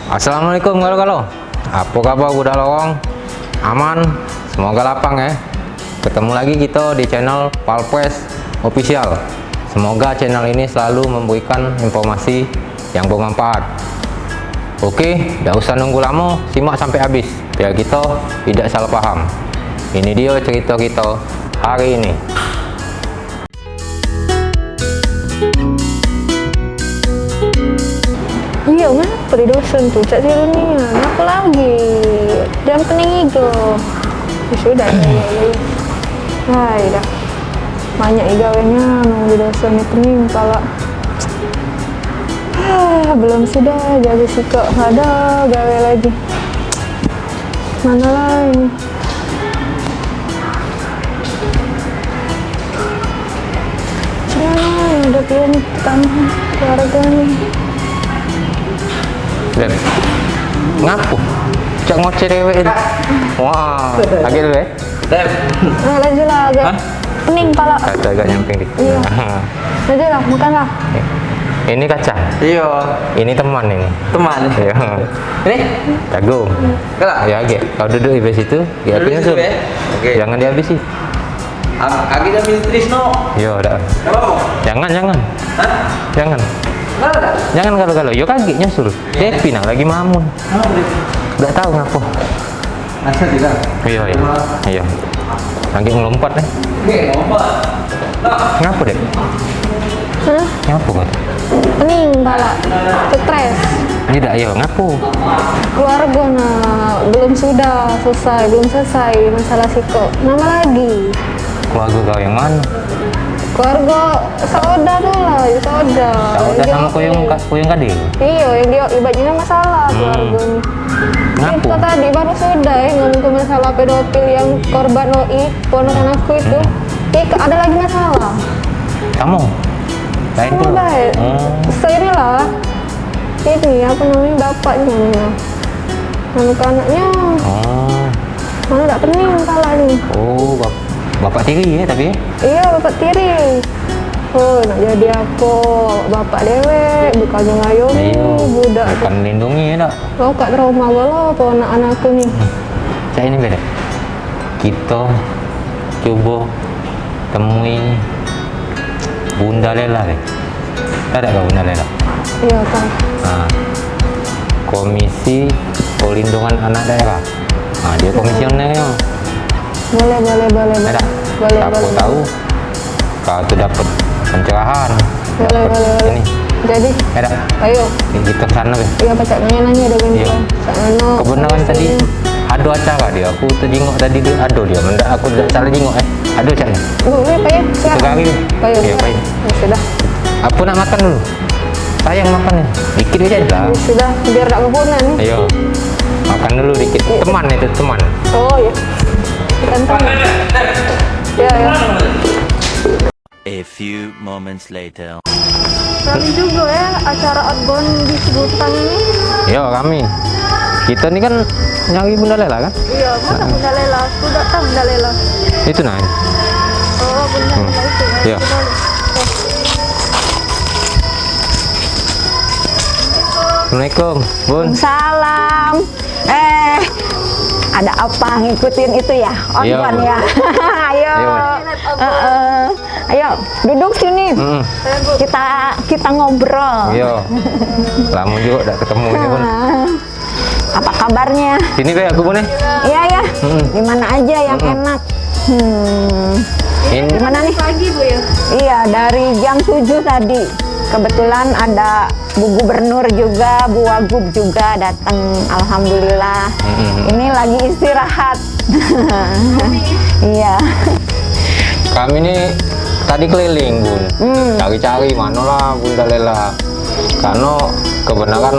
Assalamualaikum kalau apa kabar Budak Lowong? Aman? Semoga lapang ya. Ketemu lagi kita di channel Palpres Official. Semoga channel ini selalu memberikan informasi yang bermanfaat. Oke, tidak usah nunggu lama, simak sampai habis biar kita tidak salah paham. Ini dia cerita kita hari ini. Iya, ngapa di dosen tuh cak tiruni? Ngapa lagi? Jam pening hijau. Sudah ya. Hai dah. Banyak igawenya nunggu di dosen ini pening pala. Belum sudah jadi siko nggak ada gawe lagi. Mana lah ini? Ada belum tambah keluarga nih. Dan ngapu cak ngoceh dewek itu. Wah, lagi dulu ya. Lanjut lah agak pening pala. Kaca agak nyamping dikit. Iya. Lanjut lah, makan lah. Ini kaca. Iya, Ini teman ini. teman. Iya. Ini? Jagung. Enggak. Ya, Ge. Kau duduk di situ, ya Duduk punya situ, ya? Oke. Jangan dihabisi. Agi dan Trisno. Yo, udah. Apa mau? Jangan. Hah? Jangan. Enggak ada. Jangan kalau. Yo kaki nyusul. Depi nah lagi mamun. Enggak tahu ngapa. Asal tidak. Iya. Lagi ngelompat nih. Oke, lompat. Nah, Ngapa, Dek? Hah? Ngapa, Bang? Pening pala. Stres. Tidak, yo ngapu. Keluarga nah belum selesai masalah siko. Nama lagi. Keluarga kau yang mana? Keluarga saudara tuh lah, saudara. Saudara sama kuyung kadil. Iya, yang dia ibaratnya masalah keluarga nih. Ngapu. Kita tadi baru sudah ngomong ke masalah pedofil yang korban OI, ponakan aku itu. Ada lagi masalah. Kamu? Lain dulu. Baik. Ini lah. Ini apa namanya bapaknya. Anak-anaknya Oh. mana tak pening pala nih. Oh, bapak tiri ya tapi ya? Iya, bapak tiri. Oh, nak jadi apa? Bapak dewek, bukannya ngayomi budak. Bukan lindungi ya, Dak. Lo kak trauma lo apa anak-anakku nih? Saya ini beda. Kita coba temui Bunda Lela deh. Ada nggak Bunda Lela? Iya kan. Nah, Komisi Perlindungan Anak Daerah. Nah, dia komisionernya. Boleh. Ada. Boleh. Aku tahu kau tuh dapat pencerahan. Boleh. Ini. Jadi, Ada. ayo. Kita sana deh. Iya, pacak nanya ada Iya. gini. Sakno. Kebenaran tadi ada acara dia. Aku terjenguk tadi dia. Aduh dia. Mendak aku tidak salah jenguk Aduh caknya. Boleh, Pak ya. Itu kali. Payo. Iya, payo. Ya, sudah. Aku nak makan dulu. Sayang makannya. Dikit aja lah. Ya, sudah, biar tak kepunan nih. Ayo. Makan dulu dikit. Teman itu teman. Oh, ya. Tentang. Ya. A few moments later. Kami juga ya acara outbound di sebutan ini. Yo kami. Kita ini kan nyari Bunda Lela kan? Iya, mana Bunda Lela? Sudah tahu Bunda Lela. Itu nah. Oh, Bunda Lela itu. Iya. Assalamualaikum, Bun. Salam. Ada apa ngikutin itu ya? Outbound Iya. ya. Ayo. Ayo, duduk sini. Kita ngobrol. Yo. Lama juga udah ketemu ini, Bun. Apa kabarnya? Sini kayak aku, Bun. Iya ya. Di mana aja yang enak? Ini Gimana nih? Pagi Bu ya. Iya, dari jam 7 tadi. Kebetulan ada Bu Gubernur juga, Bu Wagub juga datang. Alhamdulillah. Ini lagi istirahat. Iya. kami ini tadi keliling, Bun. Cari-cari mana lah Bunda Lela. Karena kebenaran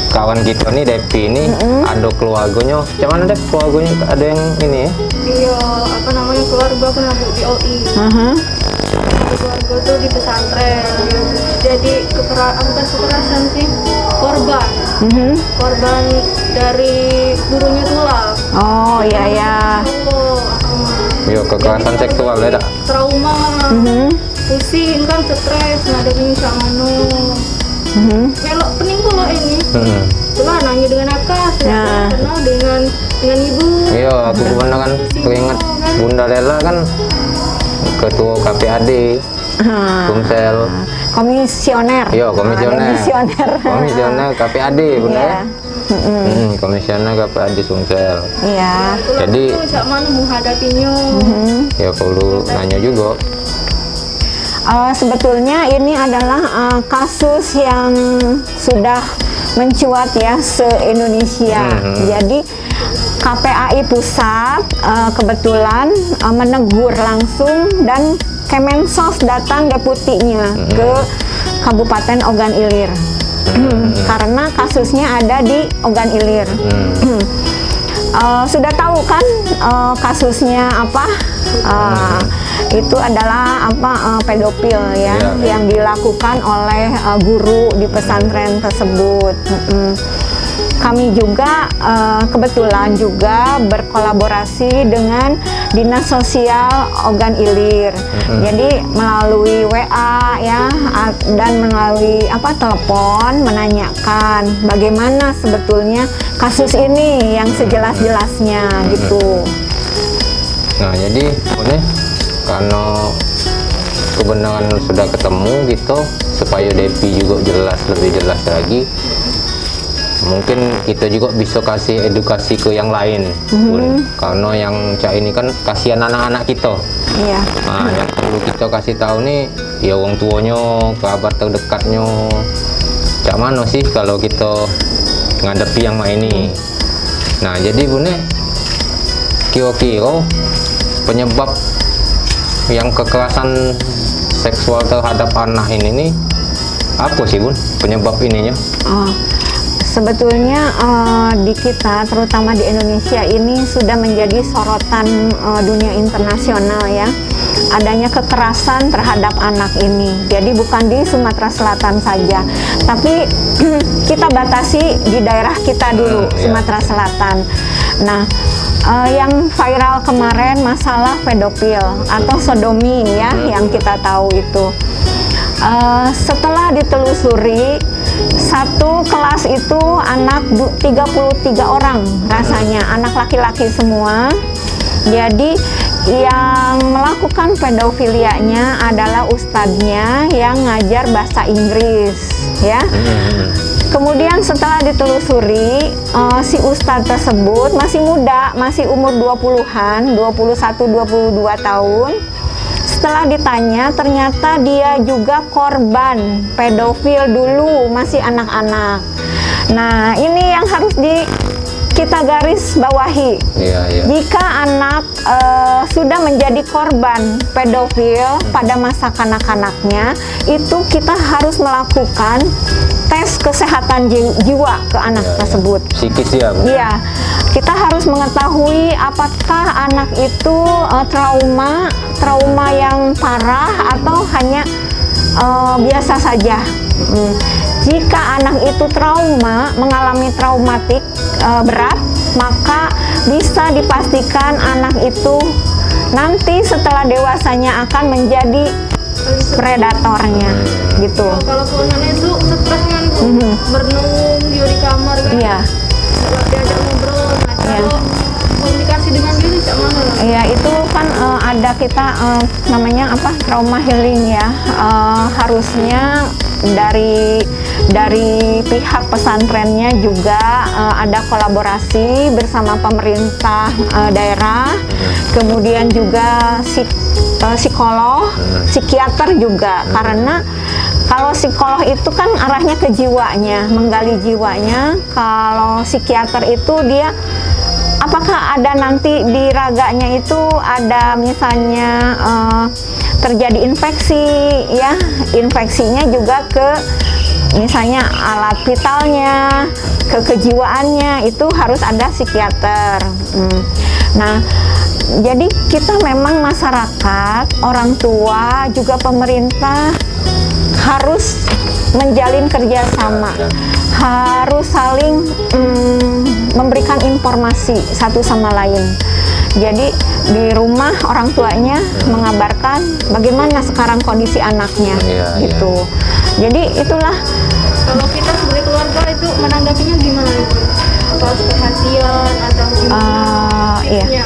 kawan kita nih Depi ini ada keluarganya. Cuman ada keluarganya ada yang ini ya. Iya, apa namanya keluarga pernah di OI. Keluarga tuh di pesantren. Jadi bukan kekerasan sih, korban. Korban dari gurunya tulak. Oh iya ya. Yo kekerasan seksual ya, Dak. Trauma, pusing kan, stres, nada ini sama Melok pening pula ini. Cuma nanya dengan Aka, sudah kenal dengan ibu. Iya, aku pernah kan teringat Bunda Lela kan ketua KPAD Sumsel. Komisioner. Iya, komisioner. Komisioner. KPAD Bunda Iya. ya. Komisioner KPAD Sumsel. Iya. Jadi cak mana menghadapinya? ya perlu nanya juga. Sebetulnya ini adalah kasus yang sudah mencuat ya se-Indonesia. Jadi KPAI pusat kebetulan menegur langsung dan Kemensos datang deputinya ke Kabupaten Ogan Ilir karena kasusnya ada di Ogan Ilir. Sudah tahu kan kasusnya apa? Itu adalah pedofil ya, yang dilakukan oleh guru di pesantren tersebut. Kami juga kebetulan juga berkolaborasi dengan Dinas Sosial Ogan Ilir. Jadi melalui WA ya dan melalui telepon menanyakan bagaimana sebetulnya kasus ini yang sejelas-jelasnya gitu. Nah, jadi boleh karena kebenaran sudah ketemu gitu, supaya Depi juga lebih jelas lagi. Mungkin kita juga bisa kasih edukasi ke yang lain, Bun. Karena yang cak ini kan kasihan anak-anak kita. Iya. Nah, yang perlu kita kasih tahu nih, ya orang tuanya, kerabat terdekatnya, cak mana sih kalau kita ngadepi yang ini. Nah, jadi Bun, kira-kira penyebab yang kekerasan seksual terhadap anak ini nih apa sih Bun penyebab ininya? Sebetulnya di kita, terutama di Indonesia ini sudah menjadi sorotan dunia internasional ya, adanya kekerasan terhadap anak ini. Jadi bukan di Sumatera Selatan saja, tapi kita batasi di daerah kita dulu, Sumatera Selatan. Nah, yang viral kemarin masalah pedofil atau sodomi ya, yang kita tahu itu. Setelah ditelusuri, satu kelas itu anak 33 orang rasanya, anak laki-laki semua. Jadi yang melakukan pedofilianya adalah ustadznya yang ngajar bahasa Inggris ya. Kemudian setelah ditelusuri, si ustadz tersebut masih muda, masih umur 20-an, 21-22 tahun. Setelah ditanya, ternyata dia juga korban pedofil dulu, masih anak-anak. Nah, ini yang harus kita garis bawahi. Jika anak sudah menjadi korban pedofil pada masa kanak-kanaknya, itu kita harus melakukan tes kesehatan jiwa ke anak tersebut. Psikis ya, Bu? Iya. Kita harus mengetahui apakah anak itu trauma yang parah atau hanya biasa saja. Jika anak itu mengalami traumatik berat, maka bisa dipastikan anak itu nanti setelah dewasanya akan menjadi predatornya gitu. Kalau keluarganya itu stres kan berenung di kamar kan? Iya. Kalau diajak ngobrol, kalau komunikasi dengan diri sama mana? Iya, itu kan ada kita namanya trauma healing ya. Harusnya dari pihak pesantrennya juga ada kolaborasi bersama pemerintah daerah, kemudian juga psikolog, psikiater juga, karena kalau psikolog itu kan arahnya ke jiwanya, menggali jiwanya. Kalau psikiater itu dia apakah ada nanti di raganya itu ada misalnya terjadi infeksi ya, infeksinya juga ke misalnya alat vitalnya, ke kejiwaannya, itu harus ada psikiater. Nah, jadi kita memang masyarakat, orang tua, juga pemerintah harus menjalin kerjasama, harus saling memberikan informasi satu sama lain. Jadi di rumah orang tuanya mengabarkan bagaimana sekarang kondisi anaknya gitu. Jadi itulah Kalau kita sebagai keluarga itu menanggapinya gimana Ibu? Apa perhatian atau gimana? Iya.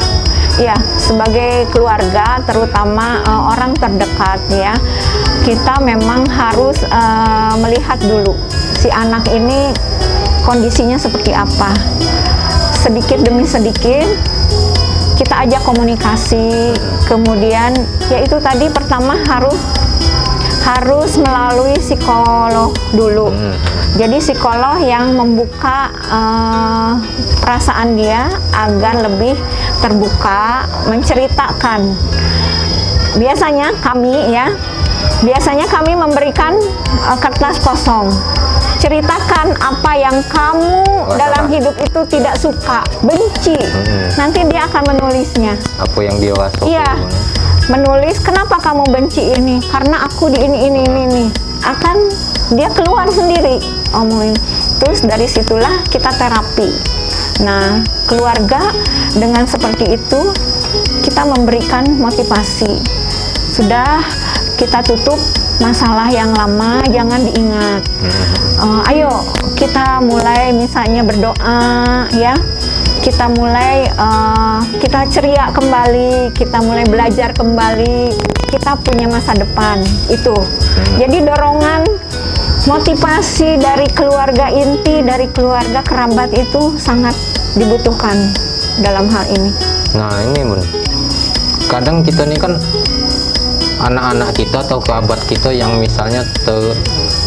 Iya, sebagai keluarga, terutama orang terdekat ya, kita memang harus melihat dulu si anak ini kondisinya seperti apa. Sedikit demi sedikit kita ajak komunikasi, kemudian yaitu tadi pertama harus melalui psikolog dulu. Jadi psikolog yang membuka perasaan dia agar lebih terbuka, menceritakan. Biasanya kami memberikan kertas kosong. Ceritakan apa yang kamu dalam hidup itu tidak suka, benci. Nanti dia akan menulisnya. Apa yang dia rasa? Iya, menulis kenapa kamu benci ini, karena aku di ini. Akan dia keluar sendiri omongin. Terus dari situlah kita terapi. Nah, keluarga dengan seperti itu kita memberikan motivasi. Sudah, kita tutup masalah yang lama, jangan diingat. Ayo kita mulai misalnya berdoa ya. Kita mulai kita ceria kembali, kita mulai belajar kembali, kita punya masa depan itu. Jadi dorongan motivasi dari keluarga inti, dari keluarga kerabat itu sangat dibutuhkan dalam hal ini. Nah ini Bun, kadang kita nih kan anak-anak kita atau kerabat kita yang misalnya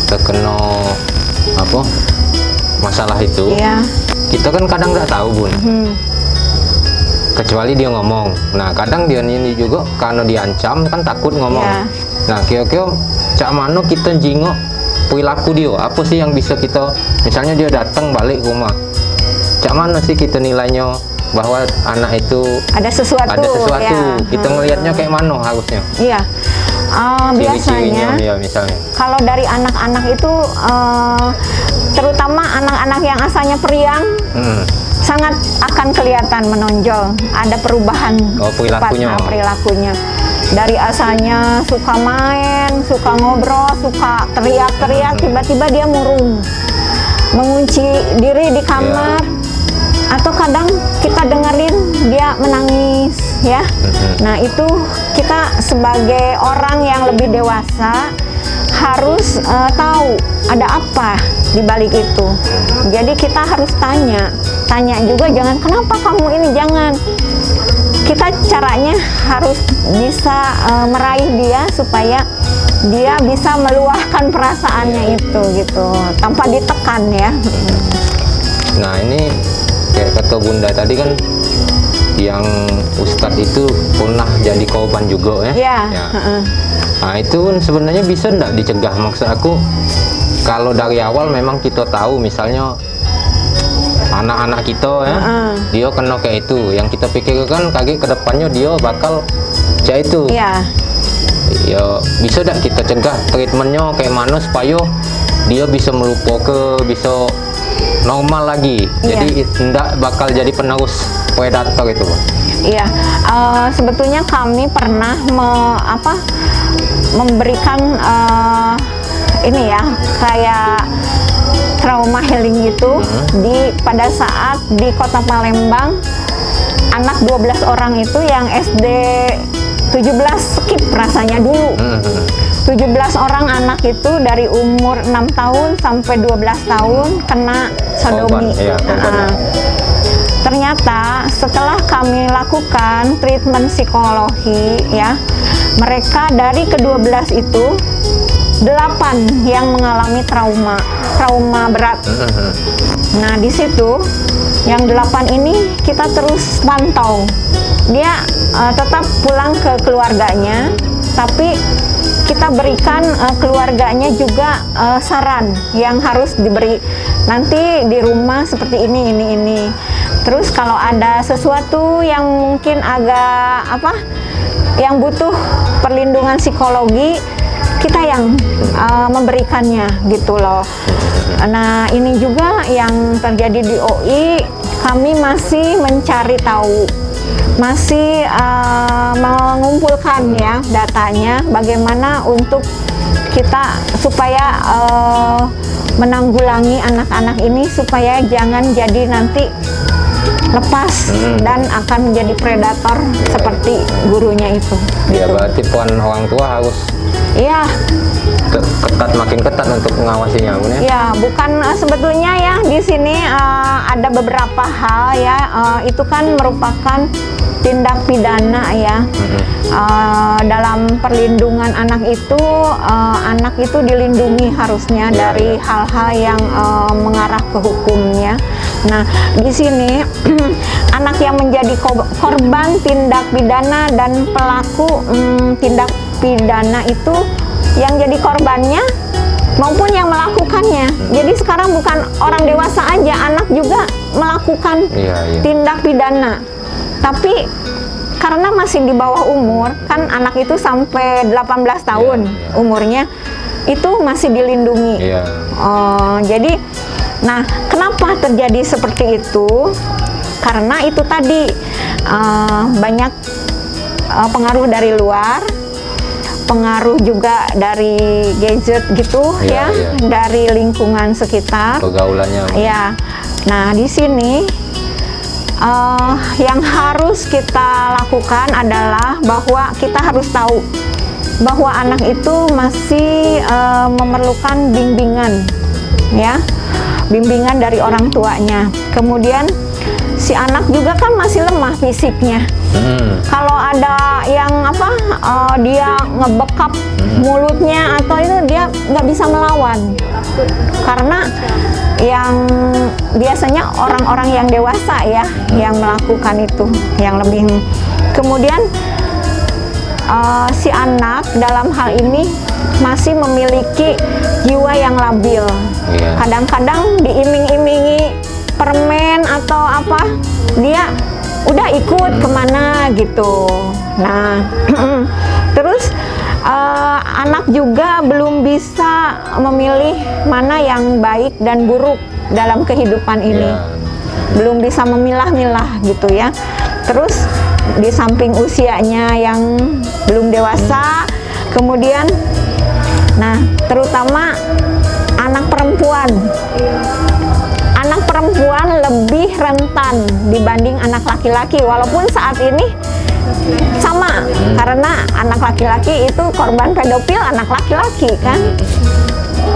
terkena apa masalah itu, Iya. kita kan kadang nggak tahu Bun. Kecuali dia ngomong. Nah kadang dia ini juga karena diancam kan takut ngomong. Iya. Nah kira-kira cak mano kita jingok perilaku dia, apa sih yang bisa kita, misalnya dia datang balik ke rumah, cak mana sih kita nilainya bahwa anak itu Ada sesuatu. Ya. kita ngelihatnya kayak mana harusnya? Iya. Biasanya ya misalnya kalau dari anak-anak itu terutama anak-anak yang asalnya periang sangat akan kelihatan menonjol ada perubahan perilakunya. Dari asalnya suka main, suka ngobrol, suka teriak-teriak, tiba-tiba dia murung, mengunci diri di kamar, atau kadang kita dengerin dia menangis ya. Nah itu kita sebagai orang yang lebih dewasa harus tahu ada apa di balik itu. Jadi kita harus tanya juga, jangan kenapa kamu ini, jangan. Kita caranya harus bisa meraih dia supaya dia bisa meluahkan perasaannya itu gitu tanpa ditekan ya. Nah ini kayak kata Bunda tadi kan, yang Ustadz itu pernah jadi korban juga ya. Ya. Nah itu kan sebenarnya bisa enggak dicegah, maksud aku kalau dari awal memang kita tahu misalnya anak-anak kita ya, dia kena kayak itu, yang kita pikirkan kaget ke depannya dia bakal kayak itu. Iya. Ya bisa enggak kita cegah, treatmentnya kayak mana supaya dia bisa melupakan, bisa normal lagi. Jadi enggak bakal jadi penerus predator itu, Bang. Iya, sebetulnya kami pernah memberikan ini ya, kayak trauma healing gitu pada saat di Kota Palembang, anak 12 orang itu yang SD 17 skip rasanya dulu. 17 orang anak itu dari umur 6 tahun sampai 12 tahun kena sodomi. Ternyata setelah kami lakukan treatment psikologi ya, mereka dari ke-12 itu 8 yang mengalami trauma berat. Nah di situ yang 8 ini kita terus pantau. Dia tetap pulang ke keluarganya, tapi kita berikan keluarganya juga saran yang harus diberi nanti di rumah seperti ini. Terus kalau ada sesuatu yang mungkin agak yang butuh perlindungan psikologi, kita yang memberikannya gitu loh. Nah ini juga yang terjadi di OI, kami masih mencari tahu, masih mengumpulkan ya datanya, bagaimana untuk kita supaya menanggulangi anak-anak ini supaya jangan jadi nanti lepas dan akan menjadi predator seperti gurunya itu. Ya Gitu. berarti peran orang tua harus Iya, ketat, makin ketat untuk mengawasinya, Bun ya. ya bukan sebetulnya ya di sini ada beberapa hal ya, itu kan merupakan tindak pidana ya. Dalam perlindungan anak itu dilindungi harusnya Ya, dari ya. hal-hal yang mengarah ke hukumnya. Nah, di sini anak yang menjadi korban tindak pidana dan pelaku tindak pidana itu yang jadi korbannya maupun yang melakukannya. Jadi sekarang bukan orang dewasa aja, anak juga melakukan Iya, iya. tindak pidana. Tapi karena masih di bawah umur, kan anak itu sampai 18 tahun Iya, iya. umurnya, itu masih dilindungi. Iya. Jadi, nah kenapa terjadi seperti itu? Karena itu tadi banyak pengaruh dari luar, pengaruh juga dari gadget gitu Iya, ya, iya. dari lingkungan sekitar. Pergaulannya. Ya, nah di sini yang harus kita lakukan adalah bahwa kita harus tahu bahwa anak itu masih memerlukan bimbingan, ya, bimbingan dari orang tuanya. Kemudian si anak juga kan masih lemah fisiknya. Kalau ada yang dia ngebekap mulutnya atau itu, dia nggak bisa melawan karena yang biasanya orang-orang yang dewasa ya yang melakukan itu, yang lebih. Kemudian si anak dalam hal ini masih memiliki jiwa yang labil. Iya. Kadang-kadang diiming-imingi permen atau apa, dia udah ikut kemana gitu. Nah, terus anak juga belum bisa memilih mana yang baik dan buruk dalam kehidupan ini. Iya. Belum bisa memilah-milah gitu ya. Terus di samping usianya yang belum dewasa, kemudian nah terutama anak perempuan. Anak perempuan lebih rentan dibanding anak laki-laki, walaupun saat ini sama, karena anak laki-laki itu korban pedofil anak laki-laki kan,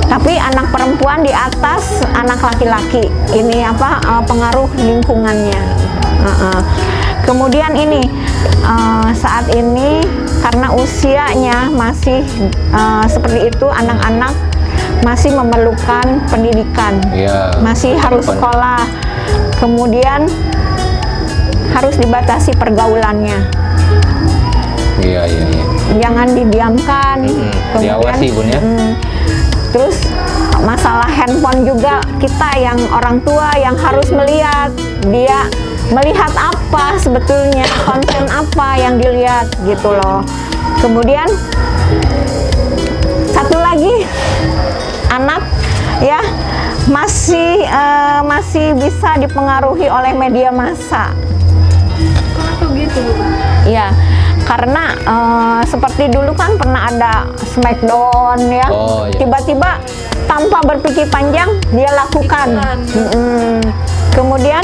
tapi anak perempuan di atas anak laki-laki ini pengaruh lingkungannya. Kemudian ini saat ini karena usianya masih seperti itu, anak-anak masih memerlukan pendidikan, Iya. masih harus sekolah, kemudian harus dibatasi pergaulannya, Iya, iya, iya. jangan didiamkan. Diawasi, Bun ya. Terus masalah handphone juga, kita yang orang tua yang harus melihat dia melihat apa sebetulnya, konten apa yang dilihat gitu loh. Kemudian satu lagi, anak ya masih bisa dipengaruhi oleh media massa. Kenapa gitu, Bu? Ya, karena seperti dulu kan pernah ada Smackdown ya, Oh, iya. tiba-tiba tanpa berpikir panjang dia lakukan. Kemudian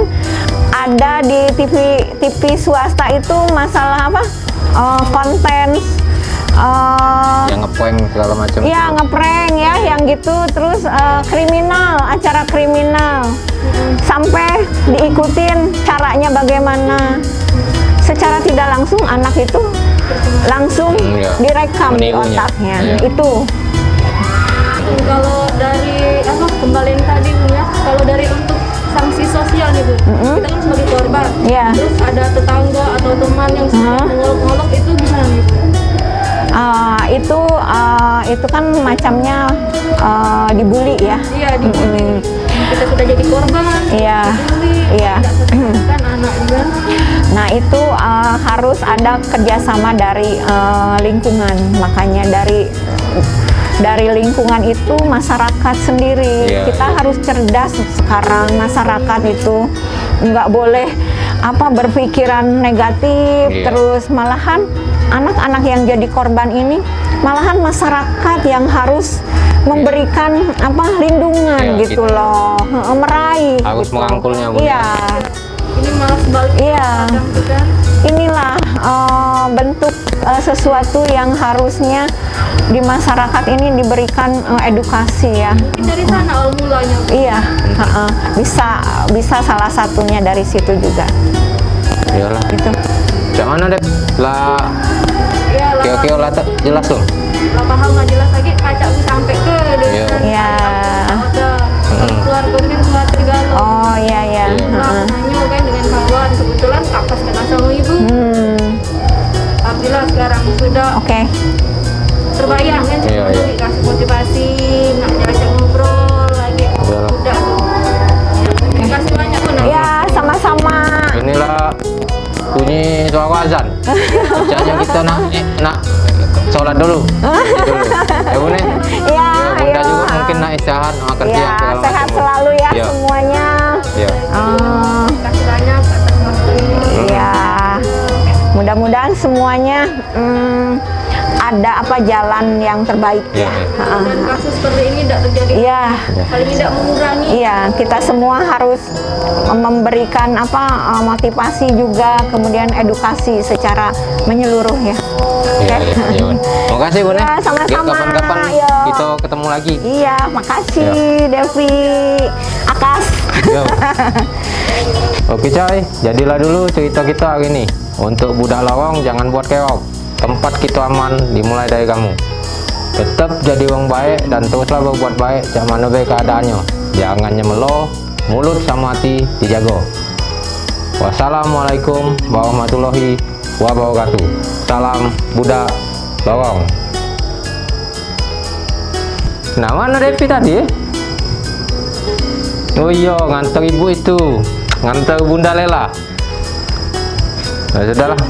ada di TV swasta itu masalah konten Yang ngeprank segala macam. ya ngeprank ya yang gitu, terus kriminal, acara kriminal, sampai diikutin caranya bagaimana. Secara tidak langsung anak itu langsung Iya. direkam di Menirunya. otaknya. Iya. Itu Kalau dari kembali yang tadi Bu ya, kalau dari untuk sanksi sosial nih Bu, kita kan sebagai korban, Iya. terus ada tetangga atau teman yang suka mengolok-olok, itu gimana nih Bu? itu kan macamnya dibully ya. Iya, dibully. Kita sudah jadi korban, Iya. dibully, Iya. kan anak juga. Nah itu harus ada kerjasama dari lingkungan, makanya dari lingkungan itu masyarakat sendiri. Iya, Kita harus cerdas sekarang, masyarakat itu nggak boleh berpikiran negatif. Iya. Terus malahan anak-anak yang jadi korban ini, malahan masyarakat yang harus memberikan apa lindungan Iya, gitu gitu. loh, meraih. Harus gitu. merangkulnya, Bunda. Iya, Ini malas balik Iya. kadang tuh kan. inilah bentuk sesuatu yang harusnya di masyarakat ini diberikan edukasi ya. Mungkin dari sana awal mulanya. Iya, bisa salah satunya dari situ juga. Iyalah. Gitu. Cak mana deh? Lah, Ya lah. oke lah jelas tuh. Lah paham nggak jelas lagi kacak gue sampai ke Iya. Iya. Keluarga kan keluarga galau. Oh iya ya. Nah, nanya kan dengan kawan, kebetulan kapas kenal sama ibu. Alhamdulillah sekarang sudah Oke. terbayang kan, Iya, iya. dikasih motivasi, nak diajak ngobrol lagi. Iyalah. Udah tuh. Terima kasih banyak pun. Ya sama-sama. Inilah bunyi suara azan. Caranya kita nak sholat dulu. Ya Bun. Ya, Bunda ayo. juga mungkin nak istirahat, makan Ya, siang segala sehat macam. selalu ya Iya. semuanya. Iya. Terima kasih banyak atas waktunya. Ya, mudah-mudahan semuanya ada apa jalan yang terbaik Iya, ya. iya. Dan kasus seperti ini tidak terjadi. Iya. Paling tidak mengurangi. Iya, kita semua harus memberikan apa motivasi juga, kemudian edukasi secara menyeluruh ya. Iya, iya, iya, Bun. Terima kasih Bun. Ya, sama-sama. Kapan-kapan Yo. kita ketemu lagi. Iya, makasih Devi, Akas. Yo. Oke coy, jadilah dulu cerita kita hari ini. Untuk budak lorong jangan buat keok. Tempat kita aman dimulai dari kamu. Tetap jadi orang baik dan teruslah berbuat baik cak mana baik keadaannya. Jangan nyemelo, mulut sama hati dijaga. Wassalamualaikum warahmatullahi wabarakatuh. Salam budak lorong. Nah, mana Devi tadi? Oh iya, nganter ibu itu, nganter Bunda Lela. Nah, sudahlah.